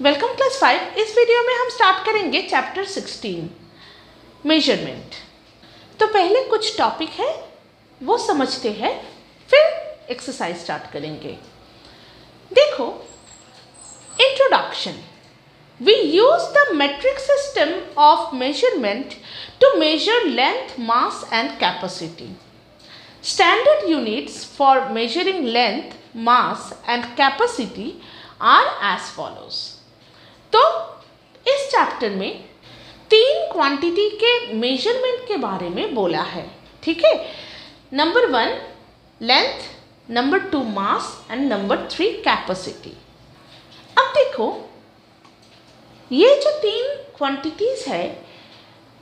Welcome class 5। इस video में हम स्टार्ट करेंगे चैप्टर 16 मेजरमेंट। तो पहले कुछ टॉपिक है वो समझते हैं, फिर एक्सरसाइज स्टार्ट करेंगे। देखो, introduction. We use the metric system of measurement to measure length, mass and capacity. Standard units for measuring length, mass and capacity are as follows. तो इस चैप्टर में 3 क्वांटिटी के मेजरमेंट के बारे में बोला है, ठीक है। Number 1 length, number 2 mass and number 3 capacity. अब देखो, ये जो 3 क्वांटिटीज है,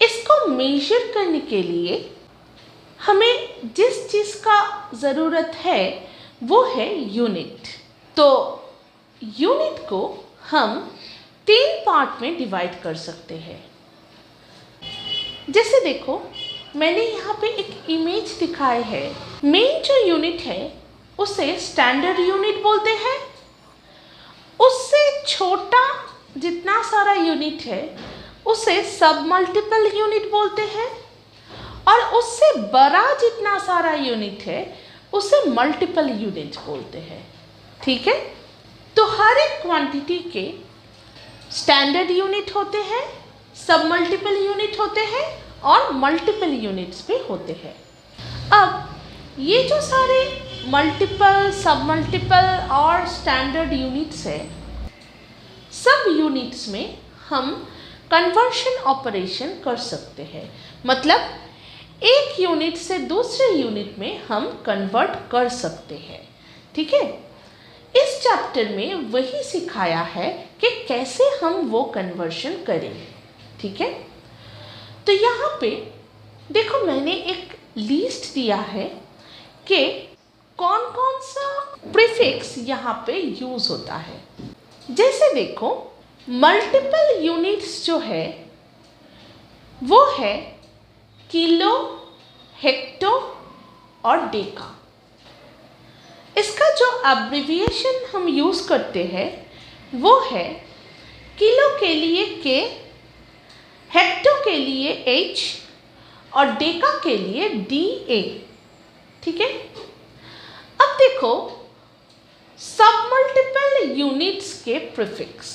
इसको मेजर करने के लिए हमें जिस चीज़ का ज़रूरत है वो है यूनिट। तो यूनिट को हम 3 पार्ट में डिवाइड कर सकते हैं। जैसे देखो, मैंने यहाँ पे एक इमेज दिखाई है। मेन जो यूनिट है उसे स्टैंडर्ड यूनिट बोलते हैं। उससे छोटा जितना सारा यूनिट है उसे सब मल्टीपल यूनिट बोलते हैं, और उससे बड़ा जितना सारा यूनिट है उसे मल्टीपल यूनिट बोलते हैं, ठीक है। तो हर एक क्वांटिटी के स्टैंडर्ड यूनिट होते हैं, सब मल्टीपल यूनिट होते हैं और मल्टीपल यूनिट्स भी होते हैं। अब ये जो सारे मल्टीपल, सब मल्टीपल और स्टैंडर्ड यूनिट्स है, सब यूनिट्स में हम कन्वर्शन ऑपरेशन कर सकते हैं। मतलब एक यूनिट से दूसरे यूनिट में हम कन्वर्ट कर सकते हैं, ठीक है। इस चैप्टर में वही सिखाया है कि कैसे हम वो कन्वर्शन करें, ठीक है। तो यहाँ पे देखो, मैंने एक लिस्ट दिया है कि कौन कौन सा प्रीफिक्स यहाँ पे यूज होता है। जैसे देखो, मल्टीपल यूनिट्स जो है वो है किलो, हेक्टो और डेका। इसका जो एब्रिविएशन हम यूज़ करते हैं वो है किलो के लिए के, हेक्टो के लिए एच और डेका के लिए डी ए, ठीक है। अब देखो, सब मल्टीपल यूनिट्स के प्रीफिक्स,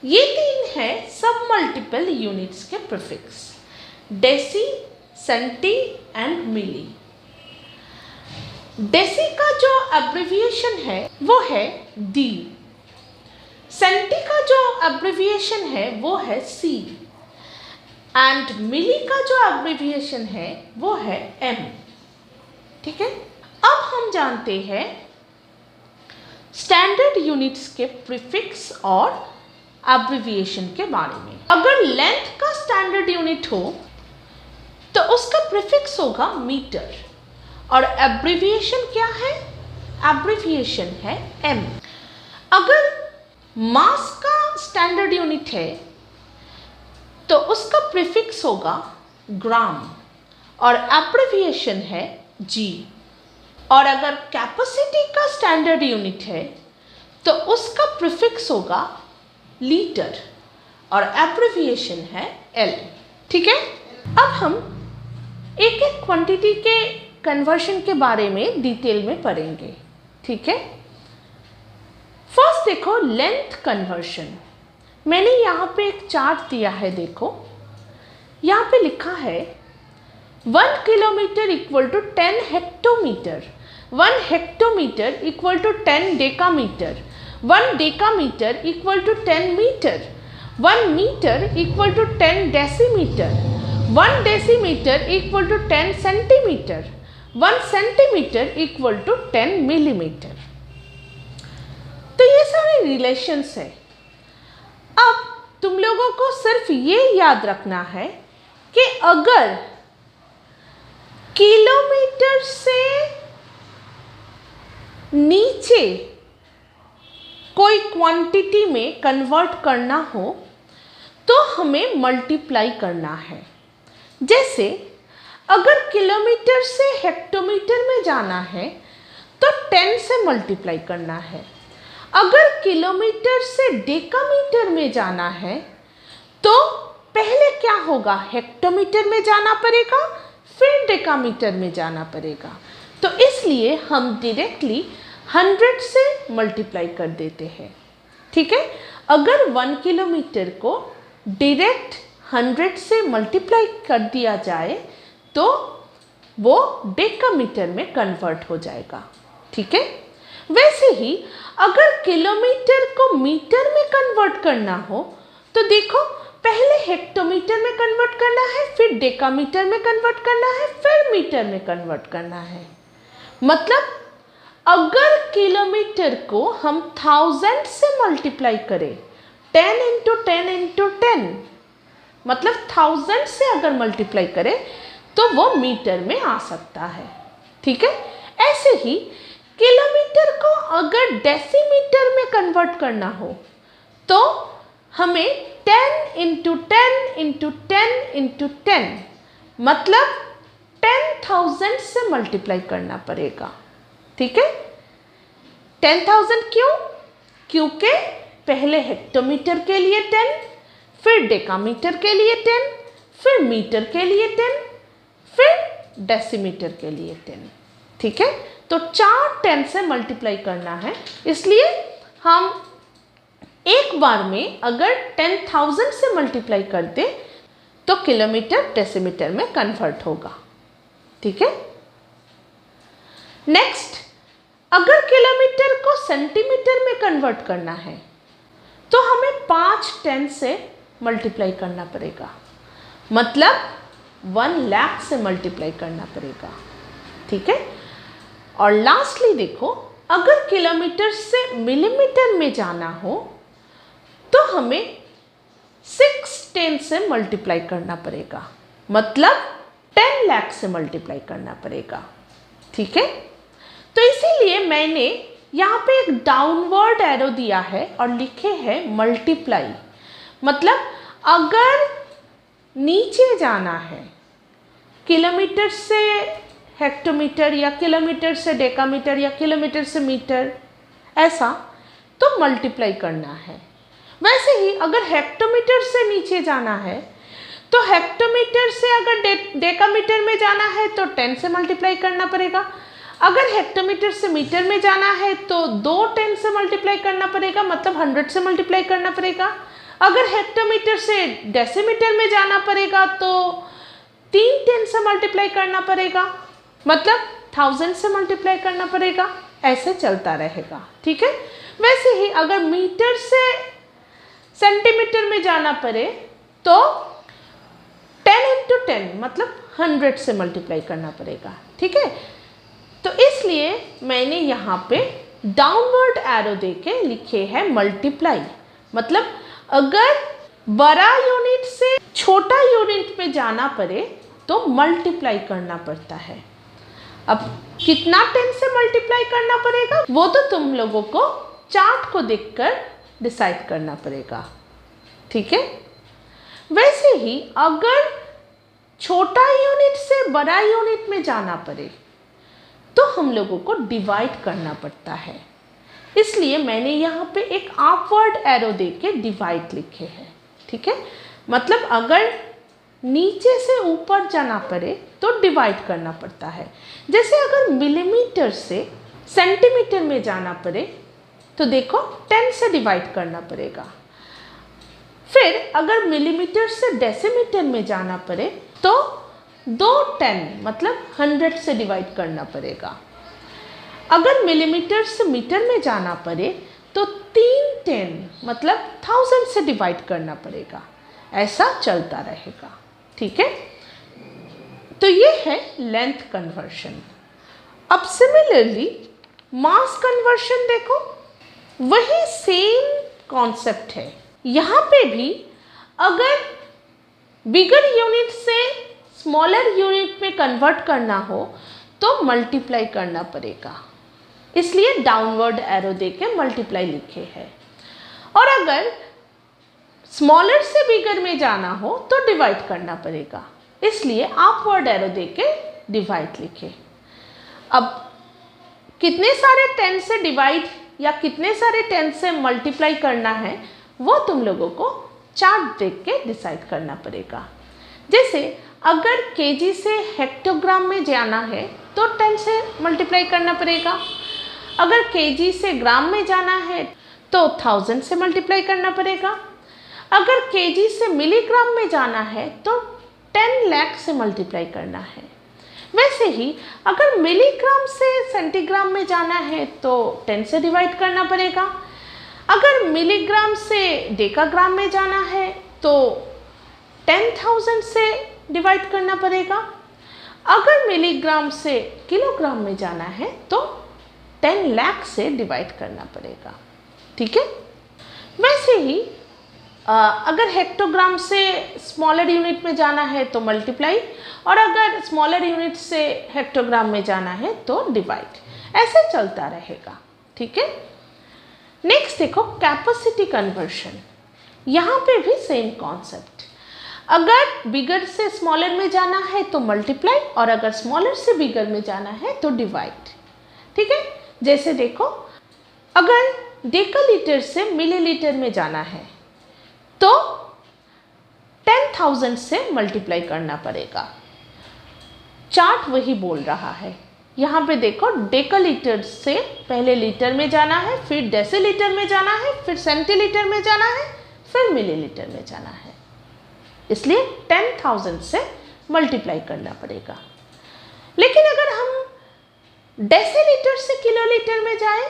ये 3 है सब मल्टीपल यूनिट्स के prefix: deci, centi and milli. Deci का जो एब्रिविएशन है वो है डी, सेंटी का जो एब्रिविएशन है वो है सी, एंड मिली का जो एब्रिविएशन है वो है एम, ठीक है। अब हम जानते हैं स्टैंडर्ड यूनिट्स के प्रीफिक्स और एब्रिविएशन के बारे में। अगर लेंथ का स्टैंडर्ड यूनिट हो तो उसका प्रीफिक्स होगा मीटर, और एब्रिविएशन क्या है? एब्रिविएशन है एम। अगर मास का स्टैंडर्ड यूनिट है तो उसका प्रीफिक्स होगा ग्राम, और एब्रिविएशन है जी। और अगर कैपेसिटी का स्टैंडर्ड यूनिट है तो उसका प्रीफिक्स होगा लीटर, और एब्रिविएशन है एल, ठीक है। अब हम एक एक क्वांटिटी के कन्वर्शन के बारे में डिटेल में पढ़ेंगे, ठीक है। फर्स्ट देखो, लेंथ कन्वर्शन। मैंने यहाँ पे एक चार्ट दिया है, देखो यहाँ पे लिखा है 1 kilometre equal to 10 hectometre, 1 hectometre equal to 10 decametre, 1 decametre equal to 10 metre, 1 metre equal to 10 decimetre, 1 decimetre equal to 10 centimetre, 1 centimetre equal to 10 millimetre. तो ये सारे रिलेशंस है। अब तुम लोगों को सिर्फ ये याद रखना है कि अगर किलोमीटर से नीचे कोई क्वांटिटी में कन्वर्ट करना हो तो हमें मल्टीप्लाई करना है। जैसे अगर किलोमीटर से हेक्टोमीटर में जाना है तो 10 से मल्टीप्लाई करना है। अगर किलोमीटर से डेकामीटर में जाना है तो पहले क्या होगा, हेक्टोमीटर में जाना पड़ेगा, फिर डेकामीटर में जाना पड़ेगा। तो इसलिए हम डायरेक्टली 100 से मल्टीप्लाई कर देते हैं। ठीक है, अगर 1 किलोमीटर को डायरेक्ट 100 से मल्टीप्लाई कर दिया जाए तो वो डेकामीटर में कन्वर्ट हो जाएगा। ठीक है, वैसे ही अगर किलोमीटर को मीटर में कन्वर्ट करना हो तो देखो, पहले हेक्टोमीटर में कन्वर्ट करना है, फिर डेकामीटर में कन्वर्ट करना है, फिर मीटर में कन्वर्ट करना है। मतलब अगर किलोमीटर को हम 1000 से मल्टीप्लाई करें, 10 इंटू 10 इंटू 10, मतलब 1000 से अगर मल्टीप्लाई करें तो वो मीटर में आ सकता है। ठीक है, ऐसे ही किलोमीटर को अगर डेसीमीटर में कन्वर्ट करना हो तो हमें 10 इंटू 10 इंटू 10 इंटू 10, मतलब 10,000 से मल्टीप्लाई करना पड़ेगा। ठीक है, 10,000 क्यों? क्योंकि पहले हेक्टोमीटर के लिए 10, फिर डेकामीटर के लिए 10, फिर मीटर के लिए 10, फिर डेसीमीटर के लिए 10। ठीक है, तो 4 10 से मल्टीप्लाई करना है, इसलिए हम एक बार में अगर 10,000 से मल्टीप्लाई कर दे तो किलोमीटर डेसीमीटर में कन्वर्ट होगा। ठीक है, नेक्स्ट, अगर किलोमीटर को सेंटीमीटर में कन्वर्ट करना है तो हमें 5 10 से मल्टीप्लाई करना पड़ेगा, मतलब 1 लाख से मल्टीप्लाई करना पड़ेगा। ठीक है, और लास्टली देखो, अगर किलोमीटर से मिलीमीटर में जाना हो तो हमें 6 10 से मल्टीप्लाई करना पड़ेगा, मतलब 10 लाख से मल्टीप्लाई करना पड़ेगा। ठीक है, तो इसीलिए मैंने यहाँ पे एक डाउनवर्ड एरो दिया है और लिखे हैं मल्टीप्लाई। मतलब अगर नीचे जाना है किलोमीटर से हेक्टोमीटर या किलोमीटर से डेकामीटर या किलोमीटर से मीटर, ऐसा तो मल्टीप्लाई करना है। वैसे ही अगर हेक्टोमीटर से नीचे जाना है तो हेक्टोमीटर से अगर डेकामीटर में जाना है तो 10 से मल्टीप्लाई करना पड़ेगा। अगर हेक्टोमीटर से मीटर में जाना है तो 2 10 से मल्टीप्लाई करना पड़ेगा, मतलब 100 से मल्टीप्लाई करना पड़ेगा। अगर हेक्टोमीटर से डेसीमीटर में जाना पड़ेगा तो 3 10 से मल्टीप्लाई करना पड़ेगा, मतलब 1000 से मल्टीप्लाई करना पड़ेगा। ऐसे चलता रहेगा। ठीक है, वैसे ही अगर मीटर से सेंटीमीटर में जाना पड़े तो 10 इंटू 10, मतलब 100 से मल्टीप्लाई करना पड़ेगा। ठीक है, तो इसलिए मैंने यहाँ पे डाउनवर्ड एरो देके लिखे हैं मल्टीप्लाई। मतलब अगर बड़ा यूनिट से छोटा यूनिट में जाना पड़े तो मल्टीप्लाई करना पड़ता है। अब कितना 10 से मल्टीप्लाई करना पड़ेगा वो तो तुम लोगों को चार्ट को देखकर डिसाइड करना पड़ेगा। ठीक है, वैसे ही अगर छोटा यूनिट से बड़ा यूनिट में जाना पड़े तो हम लोगों को डिवाइड करना पड़ता है, इसलिए मैंने यहाँ पे एक अपवर्ड एरो देके डिवाइड लिखे हैं। ठीक है, मतलब अगर नीचे से ऊपर जाना पड़े तो डिवाइड करना पड़ता है। जैसे अगर मिलीमीटर से सेंटीमीटर में जाना पड़े तो देखो 10 से डिवाइड करना पड़ेगा। फिर अगर मिलीमीटर से डेसीमीटर में जाना पड़े तो 2 10, मतलब 100 से डिवाइड करना पड़ेगा। अगर मिलीमीटर से मीटर में जाना पड़े तो 3 10, मतलब 1000 से डिवाइड करना पड़ेगा। ऐसा चलता रहेगा। ठीक है, तो ये है लेंथ कन्वर्शन। अब सिमिलरली मास कन्वर्शन देखो, वही सेम कॉन्सेप्ट है। यहाँ पे भी अगर बिगर यूनिट से स्मॉलर यूनिट में कन्वर्ट करना हो तो मल्टीप्लाई करना पड़ेगा, इसलिए डाउनवर्ड एरो देके मल्टीप्लाई लिखे हैं। और अगर स्मॉलर से बिगर में जाना हो तो डिवाइड करना पड़ेगा, इसलिए अपवर्ड एरो देके डिवाइड लिखे। अब कितने सारे 10 से डिवाइड या कितने सारे 10 से मल्टीप्लाई करना है वो तुम लोगों को चार्ट देख के डिसाइड करना पड़ेगा। जैसे अगर केजी से हेक्टोग्राम में जाना है तो 10 से मल्टीप्लाई करना पड़ेगा, अगर केजी से ग्राम में जाना है तो 1000 से मल्टीप्लाई करना पड़ेगा, अगर केजी से मिलीग्राम में जाना है तो 10 लाख से मल्टीप्लाई करना है। वैसे ही अगर मिलीग्राम से सेंटीग्राम में जाना है तो 10 से डिवाइड करना पड़ेगा, अगर मिलीग्राम से डेकाग्राम में जाना है तो 10,000 से डिवाइड करना पड़ेगा, अगर मिलीग्राम से किलोग्राम में जाना है तो 10 लाख से डिवाइड करना पड़ेगा। ठीक है। वैसे ही अगर हेक्टोग्राम से स्मॉलर यूनिट में जाना है तो मल्टीप्लाई, और अगर स्मॉलर यूनिट से हेक्टोग्राम में जाना है तो डिवाइड, ऐसे चलता रहेगा। ठीक है। नेक्स्ट देखो कैपेसिटी कन्वर्शन। यहाँ पे भी सेम कॉन्सेप्ट, अगर बिगर से स्मॉलर में जाना है तो मल्टीप्लाई, और अगर स्मॉलर से बिगर में जाना है तो डिवाइड। ठीक है। जैसे देखो अगर डेकालीटर से मिलीलीटर में जाना है तो 10,000 से मल्टीप्लाई करना पड़ेगा। चार्ट वही बोल रहा है। यहाँ पे देखो डेकालीटर से पहले लीटर में जाना है, फिर डेसीलीटर में जाना है, फिर सेंटीलीटर में जाना है, फिर मिलीलीटर में जाना है, इसलिए 10,000 से मल्टीप्लाई करना पड़ेगा। लेकिन अगर हम डेसीलीटर से किलोलीटर में जाएं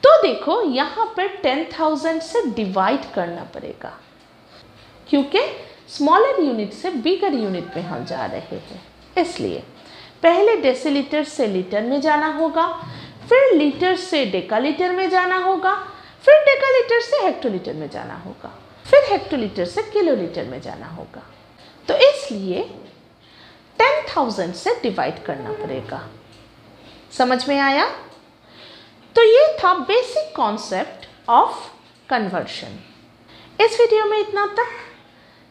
तो देखो यहाँ पर 10,000 से डिवाइड करना पड़ेगा, क्योंकि स्मॉलर यूनिट से बिगर यूनिट में हम जा रहे हैं। इसलिए पहले डेसीलीटर से लीटर में जाना होगा, फिर लीटर से डेकालीटर में जाना होगा, फिर डेकालीटर से हेक्टोलीटर में जाना होगा, फिर हेक्टोलीटर से किलोलीटर में जाना होगा। तो इसलिए 10,000 से डिवाइड करना पड़ेगा। समझ में आया? तो ये था बेसिक कॉन्सेप्ट ऑफ कन्वर्शन। इस वीडियो में इतना तक।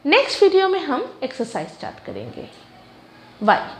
नेक्स्ट वीडियो में हम एक्सरसाइज स्टार्ट करेंगे। बाय।